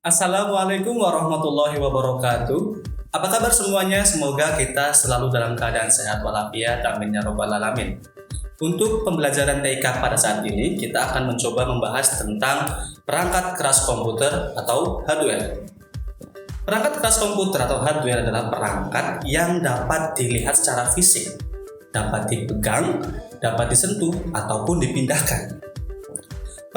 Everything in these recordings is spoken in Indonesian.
Assalamualaikum warahmatullahi wabarakatuh. Apa kabar semuanya? Semoga kita selalu dalam keadaan sehat walafiat. Amin ya robbal alamin. Untuk pembelajaran TIK pada saat ini, kita akan mencoba membahas tentang perangkat keras komputer atau hardware. Perangkat keras komputer atau hardware adalah perangkat yang dapat dilihat secara fisik, dapat dipegang, dapat disentuh, ataupun dipindahkan.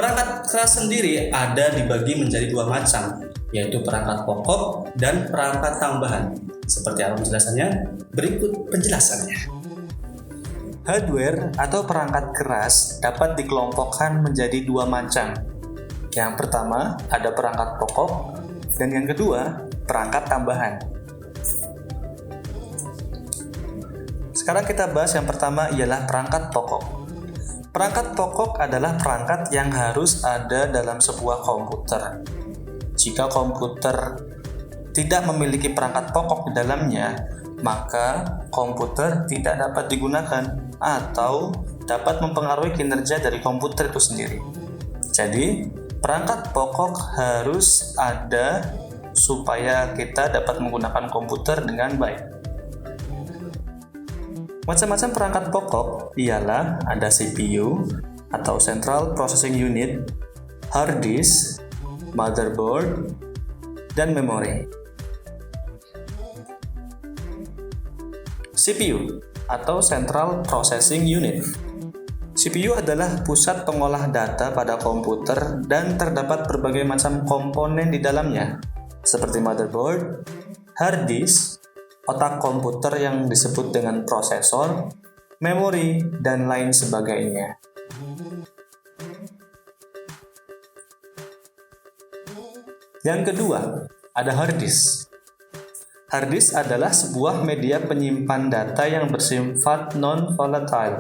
Perangkat keras sendiri ada dibagi menjadi dua macam, yaitu perangkat pokok dan perangkat tambahan. Seperti apa penjelasannya? Berikut penjelasannya. Hardware atau perangkat keras dapat dikelompokkan menjadi dua macam. Yang pertama ada perangkat pokok dan yang kedua perangkat tambahan. Sekarang kita bahas yang pertama ialah perangkat pokok. Perangkat pokok adalah perangkat yang harus ada dalam sebuah komputer. Jika komputer tidak memiliki perangkat pokok di dalamnya, maka komputer tidak dapat digunakan atau dapat mempengaruhi kinerja dari komputer itu sendiri. Jadi, perangkat pokok harus ada supaya kita dapat menggunakan komputer dengan baik. Macam-macam perangkat pokok ialah ada CPU atau Central Processing Unit, hard disk, motherboard, dan memori. CPU atau Central Processing Unit. CPU adalah pusat pengolah data pada komputer dan terdapat berbagai macam komponen di dalamnya, seperti motherboard, hard disk, otak komputer yang disebut dengan prosesor, memori, dan lain sebagainya. Yang kedua, ada hard disk. Hard disk adalah sebuah media penyimpan data yang bersifat non-volatile.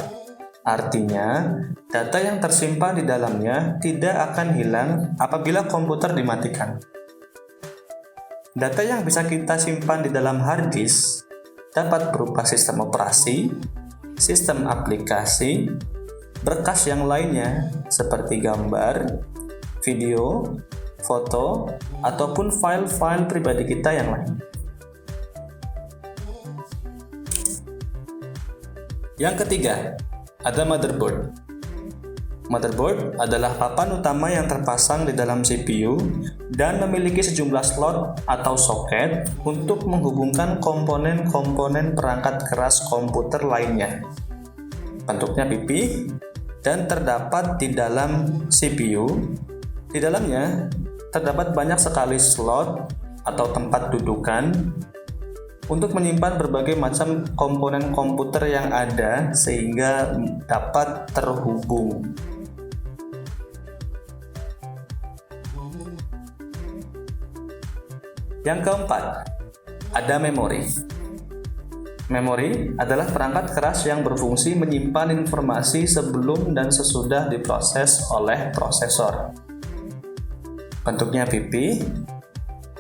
Artinya, data yang tersimpan di dalamnya tidak akan hilang apabila komputer dimatikan. Data yang bisa kita simpan di dalam hard disk dapat berupa sistem operasi, sistem aplikasi, berkas yang lainnya seperti gambar, video, foto, ataupun file-file pribadi kita yang lain. Yang ketiga, ada motherboard. Motherboard adalah papan utama yang terpasang di dalam CPU dan memiliki sejumlah slot atau soket untuk menghubungkan komponen-komponen perangkat keras komputer lainnya. Bentuknya pipih dan terdapat di dalam CPU. Di dalamnya terdapat banyak sekali slot atau tempat dudukan untuk menyimpan berbagai macam komponen komputer yang ada sehingga dapat terhubung. Yang keempat, ada memori. Memori adalah perangkat keras yang berfungsi menyimpan informasi sebelum dan sesudah diproses oleh prosesor. Bentuknya pipih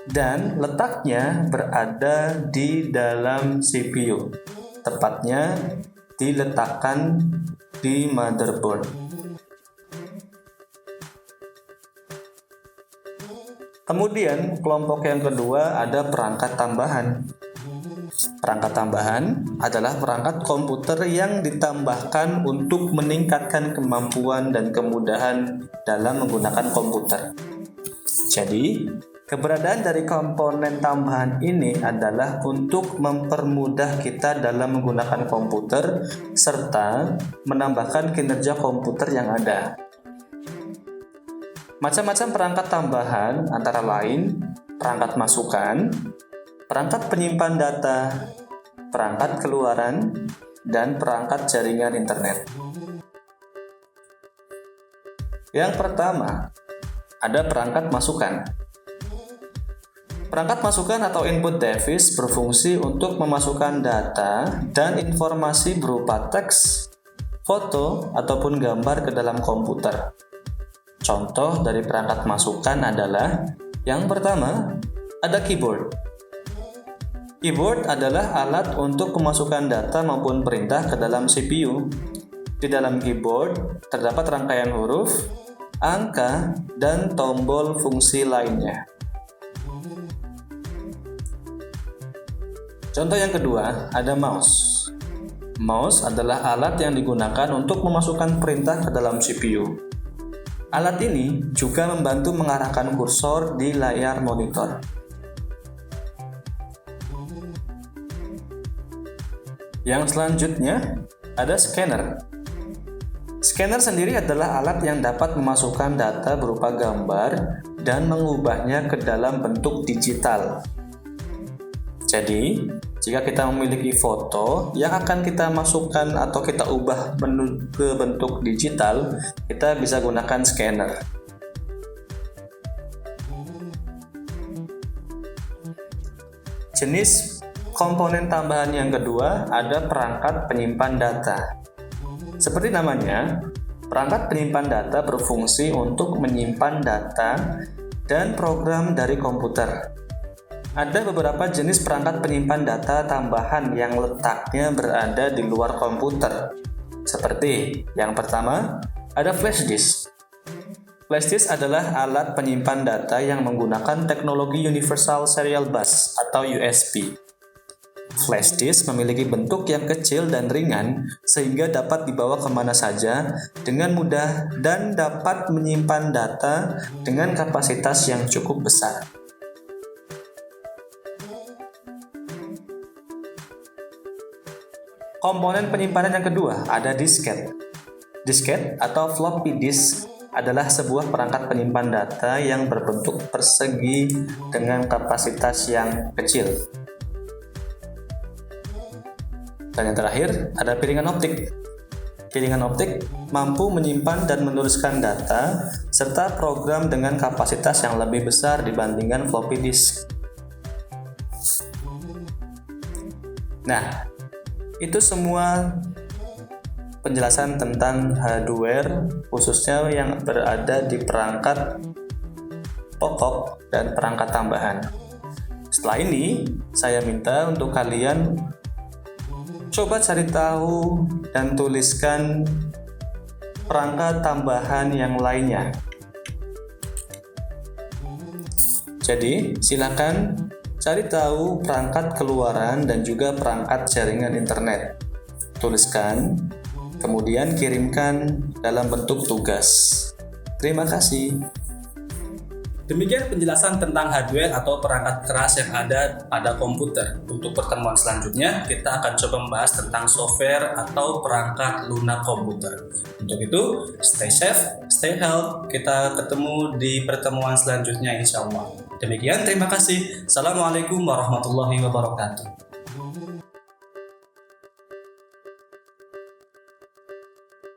dan letaknya berada di dalam CPU. Tepatnya diletakkan di motherboard. Kemudian kelompok yang kedua ada perangkat tambahan. Perangkat tambahan adalah perangkat komputer yang ditambahkan untuk meningkatkan kemampuan dan kemudahan dalam menggunakan komputer. Jadi, keberadaan dari komponen tambahan ini adalah untuk mempermudah kita dalam menggunakan komputer serta menambahkan kinerja komputer yang ada. Macam-macam perangkat tambahan antara lain perangkat masukan, perangkat penyimpan data, perangkat keluaran, dan perangkat jaringan internet. Yang pertama, ada perangkat masukan. Perangkat masukan atau input device berfungsi untuk memasukkan data dan informasi berupa teks, foto, ataupun gambar ke dalam komputer. Contoh dari perangkat masukan adalah yang pertama, ada keyboard. Keyboard adalah alat untuk memasukkan data maupun perintah ke dalam CPU. Di dalam keyboard terdapat rangkaian huruf, angka, dan tombol fungsi lainnya. Contoh yang kedua, ada mouse. Mouse adalah alat yang digunakan untuk memasukkan perintah ke dalam CPU. Alat ini juga membantu mengarahkan kursor di layar monitor. Yang selanjutnya, ada scanner. Scanner sendiri adalah alat yang dapat memasukkan data berupa gambar dan mengubahnya ke dalam bentuk digital. Jadi, jika kita memiliki foto yang akan kita masukkan atau kita ubah ke bentuk digital, kita bisa gunakan scanner. Jenis komponen tambahan yang kedua ada perangkat penyimpan data. Seperti namanya, perangkat penyimpan data berfungsi untuk menyimpan data dan program dari komputer. Ada beberapa jenis perangkat penyimpan data tambahan yang letaknya berada di luar komputer. Seperti yang pertama, ada flash disk. Flash disk adalah alat penyimpan data yang menggunakan teknologi Universal Serial Bus atau USB. Flash disk memiliki bentuk yang kecil dan ringan sehingga dapat dibawa kemana saja dengan mudah dan dapat menyimpan data dengan kapasitas yang cukup besar. Komponen penyimpanan yang kedua ada disket. Disket atau floppy disk adalah sebuah perangkat penyimpan data yang berbentuk persegi dengan kapasitas yang kecil. Dan yang terakhir ada piringan optik. Piringan optik mampu menyimpan dan menuliskan data serta program dengan kapasitas yang lebih besar dibandingkan floppy disk. Nah, itu semua penjelasan tentang hardware khususnya yang berada di perangkat pokok dan perangkat tambahan. Setelah ini, saya minta untuk kalian coba cari tahu dan tuliskan perangkat tambahan yang lainnya. Jadi, silakan cari tahu perangkat keluaran dan juga perangkat jaringan internet. Tuliskan, kemudian kirimkan dalam bentuk tugas. Terima kasih. Demikian penjelasan tentang hardware atau perangkat keras yang ada pada komputer. Untuk pertemuan selanjutnya, kita akan coba membahas tentang software atau perangkat lunak komputer. Untuk itu, stay safe, stay healthy. Kita ketemu di pertemuan selanjutnya insya Allah. Demikian, terima kasih. Assalamualaikum warahmatullahi wabarakatuh.